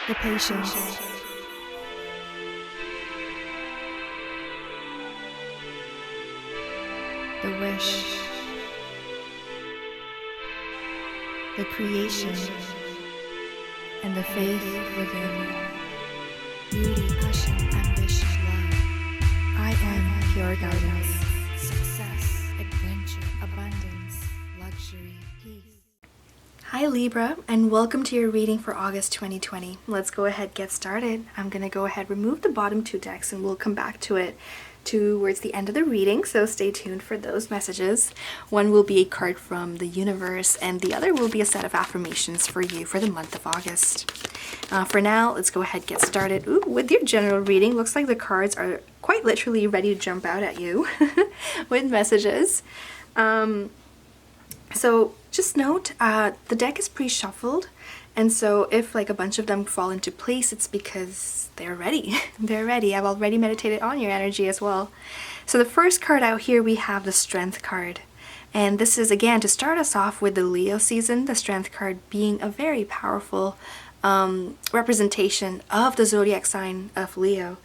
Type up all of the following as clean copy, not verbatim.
the patience, the wish, the creation, and the faith within. Beauty, passion, ambition, love. I am pure guidance. Success, adventure, abundance, luxury, peace. Hi Libra, and welcome to your reading for August 2020. Let's go ahead, get started. I'm going to go ahead, remove the bottom two decks, and we'll come back to it towards the end of the reading, so stay tuned for those messages. One will be a card from the universe, and the other will be a set of affirmations for you for the month of August. For now, let's go ahead, get started. Ooh, with your general reading, looks like the cards are quite literally ready to jump out at you with messages. So just note, the deck is pre-shuffled, and so if like a bunch of them fall into place, it's because they're ready. They're ready. I've already meditated on your energy as well. So the first card out here, we have the Strength card. And this is, again, to start us off with the Leo season, the Strength card being a very powerful representation of the zodiac sign of Leo.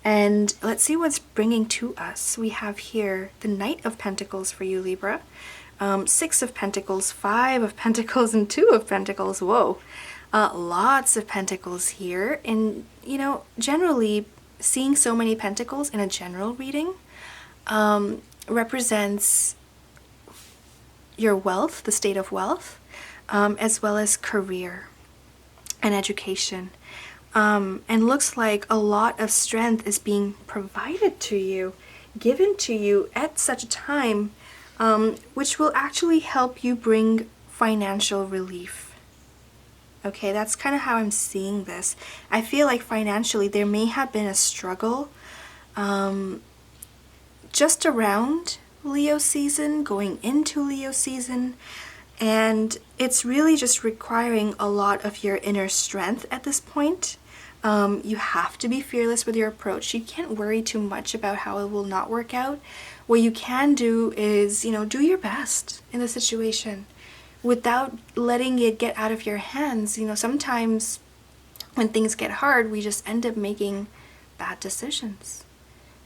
And let's see what's bringing to us. We have here the Knight of Pentacles for you, Libra. Six of Pentacles, Five of Pentacles, and Two of Pentacles. Whoa. Lots of pentacles here. And, you know, generally, seeing so many pentacles in a general reading represents your wealth, the state of wealth, as well as career and education. And looks like a lot of strength is being provided to you, given to you at such a time, which will actually help you bring financial relief. Okay, that's kind of how I'm seeing this. I feel like financially there may have been a struggle just around Leo season, going into Leo season, and it's really just requiring a lot of your inner strength at this point. You have to be fearless with your approach. You can't worry too much about how it will not work out. What you can do is, you know, do your best in the situation without letting it get out of your hands. You know, sometimes when things get hard, we just end up making bad decisions.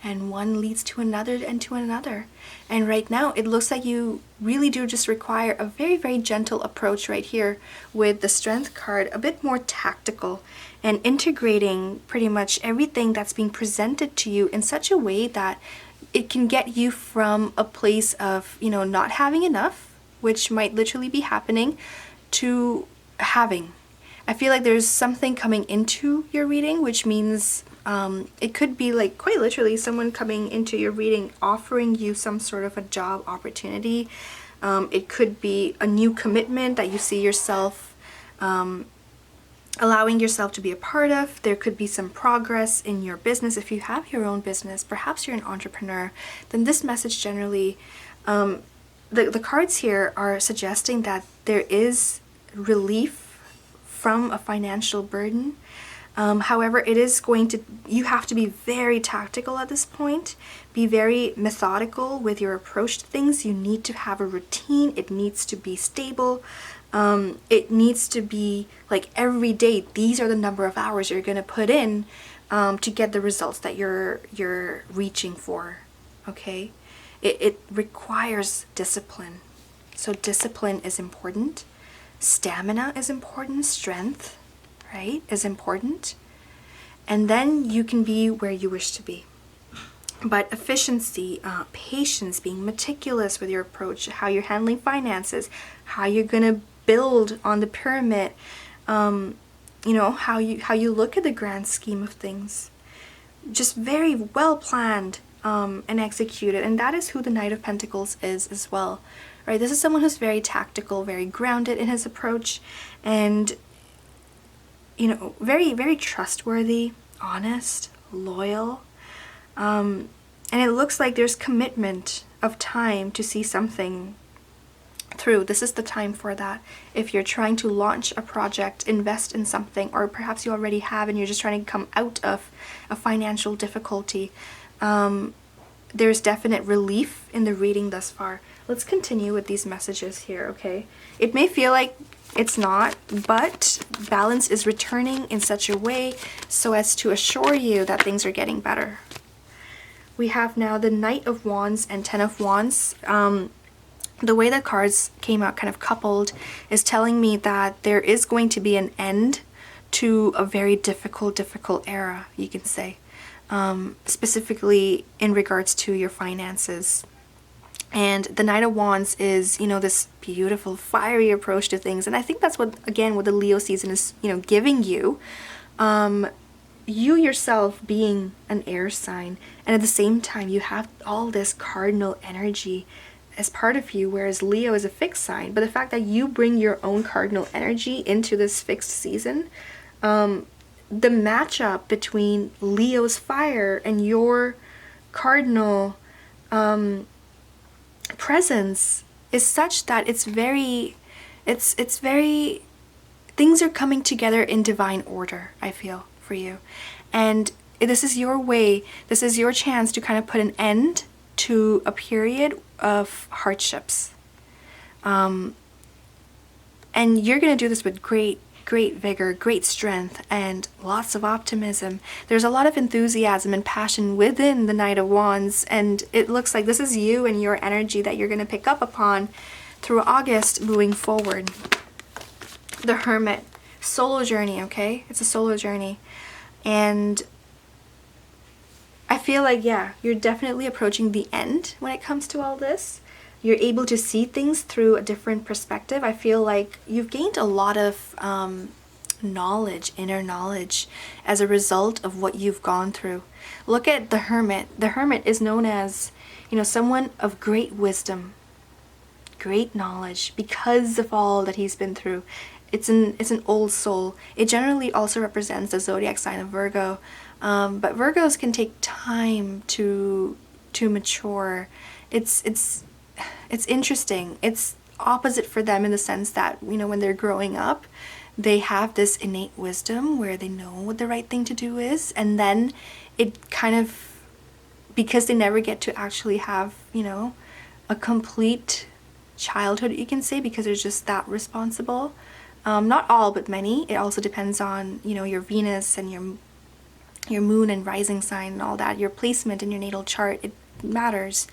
And one leads to another and to another. And right now, it looks like you really do just require a very, very gentle approach right here with the Strength card, a bit more tactical and integrating pretty much everything that's being presented to you in such a way that it can get you from a place of, you know, not having enough, which might literally be happening, to having. I feel like there's something coming into your reading, which means it could be like quite literally someone coming into your reading offering you some sort of a job opportunity. It could be a new commitment that you see yourself allowing yourself to be a part of. There could be some progress in your business. If you have your own business, perhaps you're an entrepreneur, then this message generally, the cards here are suggesting that there is relief from a financial burden. However, it is going to, you have to be very tactical at this point, be very methodical with your approach to things. You need to have a routine. It needs to be stable. It needs to be like every day, these are the number of hours you're going to put in to get the results that you're reaching for. Okay? It requires discipline. So discipline is important. Stamina is important. Strength, right, is important. And then you can be where you wish to be. But efficiency, patience, being meticulous with your approach, how you're handling finances, how you're going to build on the pyramid, you know, how you look at the grand scheme of things. Just very well planned and executed. And that is who the Knight of Pentacles is as well. Right? This is someone who's very tactical, very grounded in his approach, and, you know, very, very trustworthy, honest, loyal. And it looks like there's commitment of time to see something through. This is the time for that. If you're trying to launch a project, invest in something, or perhaps you already have and you're just trying to come out of a financial difficulty, there's definite relief in the reading thus far. Let's continue with these messages here, okay? It may feel like It's not, but balance is returning in such a way so as to assure you that things are getting better. We have now the Knight of Wands and Ten of Wands. The way the cards came out kind of coupled is telling me that there is going to be an end to a very difficult era, you can say, specifically in regards to your finances. And the Knight of Wands is, you know, this beautiful, fiery approach to things. And I think that's what, again, what the Leo season is, you know, giving you. You yourself being an air sign, and at the same time, you have all this cardinal energy as part of you, whereas Leo is a fixed sign. But the fact that you bring your own cardinal energy into this fixed season, the matchup between Leo's fire and your cardinal presence is such that it's very, things are coming together in divine order, I feel, for you. And this is your way, this is your chance to kind of put an end to a period of hardships. And you're going to do this with great vigor, great strength, and lots of optimism. There's a lot of enthusiasm and passion within the Knight of Wands, and it looks like this is you and your energy that you're going to pick up upon through August moving forward. The Hermit, solo journey, okay? It's a solo journey. And I feel like, yeah, you're definitely approaching the end when it comes to all this. You're able to see things through a different perspective. I feel like you've gained a lot of knowledge, inner knowledge, as a result of what you've gone through. Look at the Hermit. The Hermit is known as, you know, someone of great wisdom, great knowledge, because of all that he's been through. It's an old soul. It generally also represents the zodiac sign of Virgo, but Virgos can take time to mature. It's interesting. It's opposite for them in the sense that, you know, when they're growing up, they have this innate wisdom where they know what the right thing to do is, and then it kind of, because they never get to actually have, you know, a complete childhood, you can say, because they're just that responsible. Not all, but many. It also depends on, you know, your Venus and your moon and rising sign and all that, your placement in your natal chart. It matters.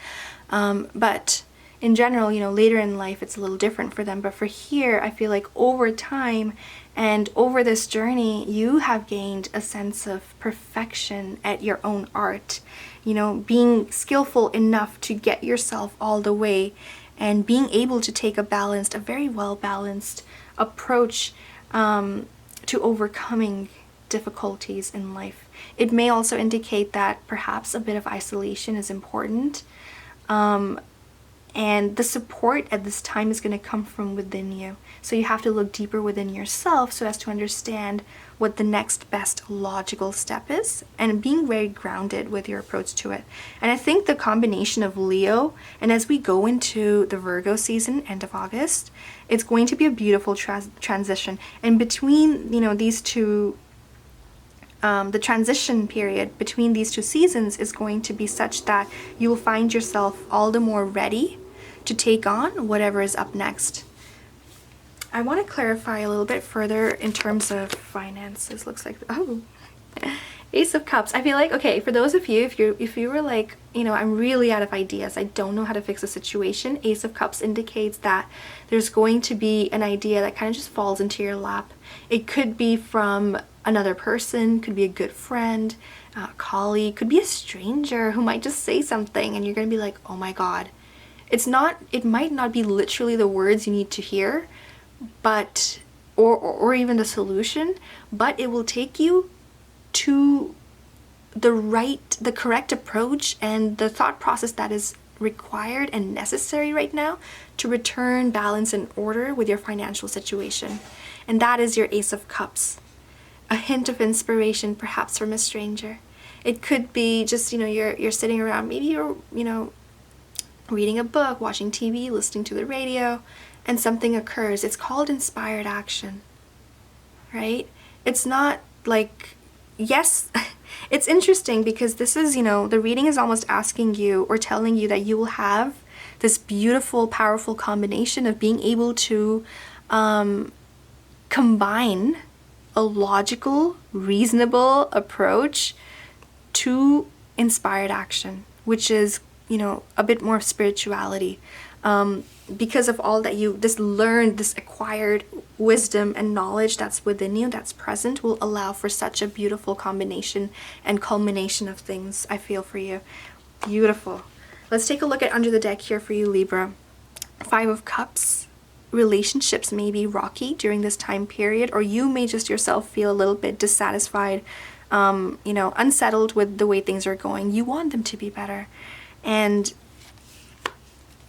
But in general, you know, later in life, it's a little different for them. But for here, I feel like over time and over this journey, you have gained a sense of perfection at your own art. You know, being skillful enough to get yourself all the way and being able to take a very well-balanced approach to overcoming difficulties in life. It may also indicate that perhaps a bit of isolation is important. And the support at this time is going to come from within you. So you have to look deeper within yourself so as to understand what the next best logical step is, and being very grounded with your approach to it. And I think the combination of Leo, and as we go into the Virgo season, end of August, it's going to be a beautiful transition. And between, you know, these two, the transition period between these two seasons is going to be such that you will find yourself all the more ready to take on whatever is up next. I want to clarify a little bit further in terms of finances. Looks like, oh, Ace of Cups. I feel like, okay, for those of you, if you were like, you know, I'm really out of ideas, I don't know how to fix a situation, Ace of Cups indicates that there's going to be an idea that kind of just falls into your lap. It could be from another person, could be a good friend, a colleague, could be a stranger who might just say something and you're going to be like, oh my God. It might not be literally the words you need to hear, but, or even the solution, but it will take you to the correct approach and the thought process that is required and necessary right now to return balance and order with your financial situation. And that is your Ace of Cups. A hint of inspiration, perhaps from a stranger. It could be just, you know, you're sitting around, maybe you're, you know, reading a book, watching TV, listening to the radio, and something occurs. It's called inspired action, right? It's not like, yes, it's interesting because this is, you know, the reading is almost asking you or telling you that you will have this beautiful, powerful combination of being able to combine a logical, reasonable approach to inspired action, which is, you know, a bit more spirituality. Because of all that you this learned, this acquired wisdom and knowledge that's within you, that's present, will allow for such a beautiful combination and culmination of things, I feel, for you. Beautiful. Let's take a look at under the deck here for you, Libra. 5 of Cups. Relationships may be rocky during this time period, or you may just yourself feel a little bit dissatisfied, you know, unsettled with the way things are going. You want them to be better. And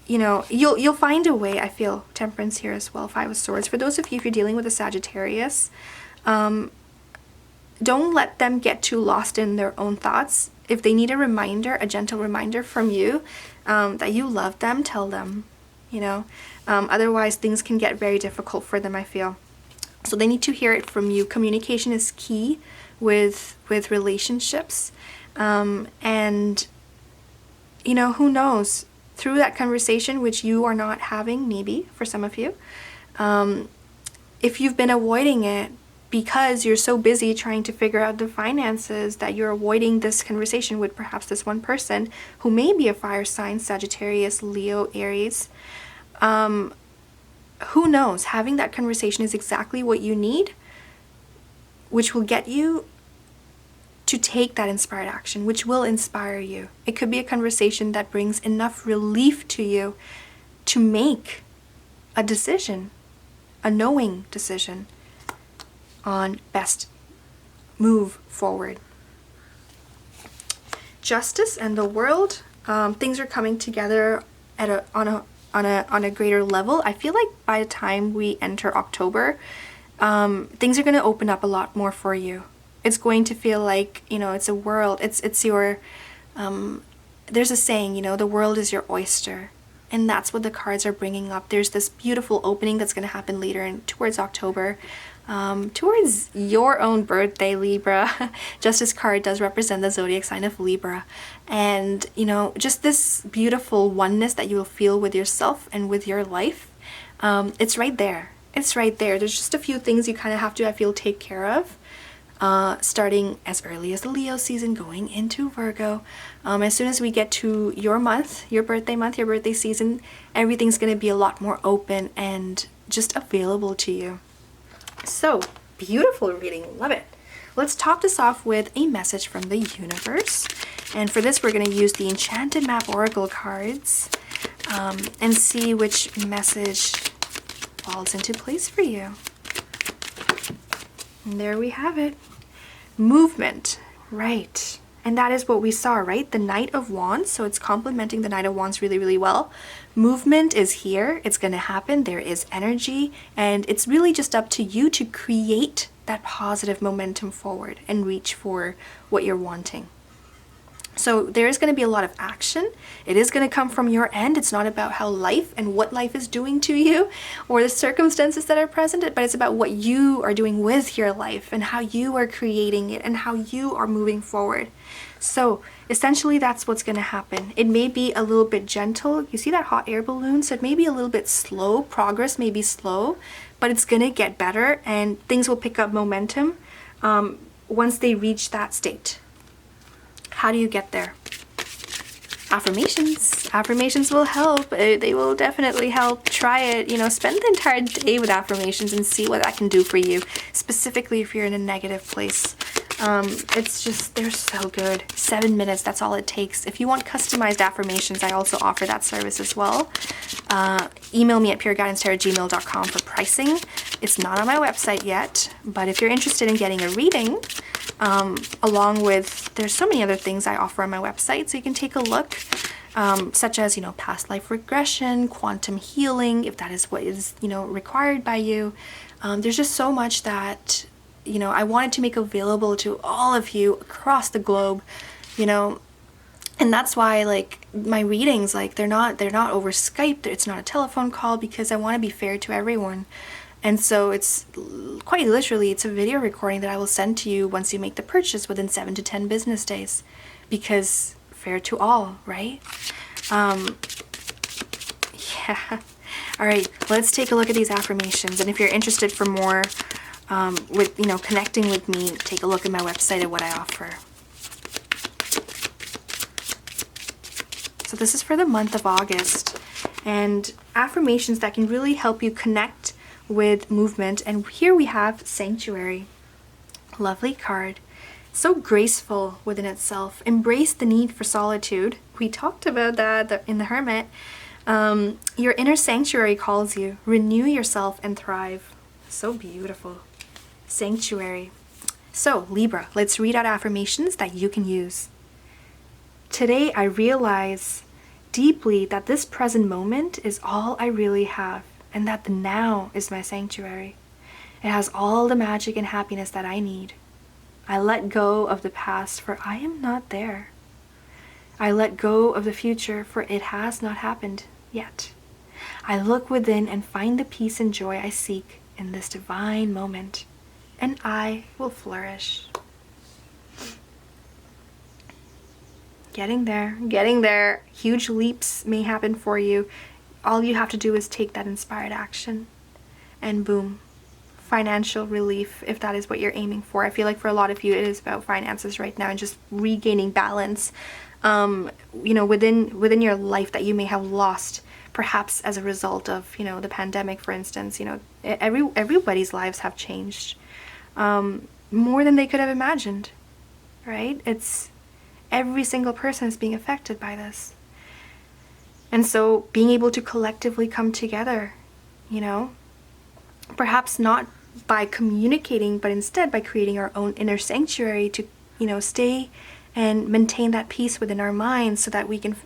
you know, you'll find a way, I feel. Temperance here as well, 5 of Swords. For those of you, if you're dealing with a Sagittarius, don't let them get too lost in their own thoughts. If they need a reminder, a gentle reminder from you, that you love them, tell them, you know. Otherwise, things can get very difficult for them, I feel. So they need to hear it from you. Communication is key with relationships. And, you know, who knows? Through that conversation, which you are not having, maybe, for some of you, if you've been avoiding it because you're so busy trying to figure out the finances that you're avoiding this conversation with perhaps this one person who may be a fire sign, Sagittarius, Leo, Aries, who knows? Having that conversation is exactly what you need, which will get you to take that inspired action, which will inspire you. It could be a conversation that brings enough relief to you to make a decision, a knowing decision on best move forward. Justice and the World, things are coming together at on a greater level. I feel like by the time we enter October, things are going to open up a lot more for you. It's going to feel like, you know, it's a world, it's your, there's a saying, you know, the world is your oyster. And that's what the cards are bringing up. There's this beautiful opening that's going to happen later and towards October, towards your own birthday, Libra. Justice card does represent the zodiac sign of Libra. And, you know, just this beautiful oneness that you will feel with yourself and with your life. It's right there. It's right there. There's just a few things you kind of have to, I feel, take care of. Starting as early as the Leo season, going into Virgo. As soon as we get to your month, your birthday season, everything's going to be a lot more open and just available to you. So, beautiful reading. Love it. Let's top this off with a message from the universe. And for this, we're going to use the Enchanted Map Oracle cards and see which message falls into place for you. And there we have it. Movement. Right. And that is what we saw, right? The Knight of Wands. So it's complementing the Knight of Wands really, really well. Movement is here. It's going to happen. There is energy. And it's really just up to you to create that positive momentum forward and reach for what you're wanting. So there is going to be a lot of action. It is going to come from your end. It's not about how life and what life is doing to you or the circumstances that are present, but it's about what you are doing with your life and how you are creating it and how you are moving forward. So essentially that's what's going to happen. It may be a little bit gentle. You see that hot air balloon? So it may be a little bit slow. Progress may be slow, but it's going to get better and things will pick up momentum once they reach that state. How do you get there? Affirmations. Affirmations will help. They will definitely help. Try it. You know, spend the entire day with affirmations and see what that can do for you, specifically if you're in a negative place. It's just, they're so good. 7 minutes, that's all it takes. If you want customized affirmations, I also offer that service as well. Email me at pureguidancetarot@gmail.com for pricing. It's not on my website yet, but if you're interested in getting a reading, along with, there's so many other things I offer on my website, so you can take a look, such as, you know, past life regression, quantum healing, if that is what is, you know, required by you. There's just so much that, you know, I wanted to make available to all of you across the globe, you know, and that's why, like, my readings, like, they're not over Skype, it's not a telephone call, because I want to be fair to everyone. And so it's quite literally, it's a video recording that I will send to you once you make the purchase within 7 to 10 business days, because fair to all, right? Yeah. All right, let's take a look at these affirmations. And if you're interested for more with, connecting with me, take a look at my website at what I offer. So this is for the month of August, and affirmations that can really help you connect with movement. And here we have Sanctuary. Lovely card. So graceful within itself. Embrace the need for solitude. We talked about that in the Hermit. Your inner sanctuary calls you. Renew yourself and thrive. So beautiful. Sanctuary. So Libra, let's read out affirmations that you can use. Today I realize deeply that this present moment is all I really have, and that the now is my sanctuary. It has all the magic and happiness that I need. I let go of the past, for I am not there. I let go of the future, for it has not happened yet. I look within and find the peace and joy I seek in this divine moment, and I will flourish. Getting there. Huge leaps may happen for you. All you have to do is take that inspired action, and boom, financial relief, if that is what you're aiming for. I feel like for a lot of you, it is about finances right now and just regaining balance, within your life that you may have lost, perhaps as a result of, the pandemic, for instance. Everybody's lives have changed, more than they could have imagined, right? Every single person is being affected by this. And so being able to collectively come together, perhaps not by communicating, but instead by creating our own inner sanctuary to, stay and maintain that peace within our minds so that we can,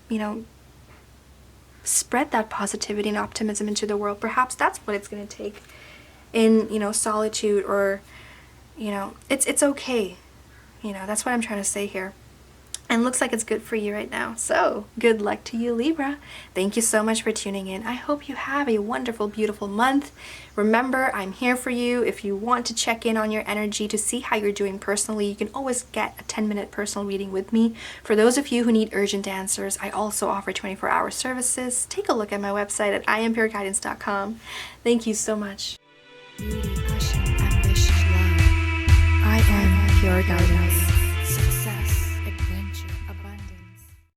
spread that positivity and optimism into the world. Perhaps that's what it's going to take in, solitude, or, it's okay. That's what I'm trying to say here. And looks like it's good for you right now. So good luck to you, Libra. Thank you so much for tuning in. I hope you have a wonderful, beautiful month. Remember, I'm here for you. If you want to check in on your energy to see how you're doing personally, you can always get a 10-minute personal reading with me. For those of you who need urgent answers, I also offer 24-hour services. Take a look at my website at iampureguidance.com. Thank you so much. Beauty, passion, ambition, love. I am Pure Guidance.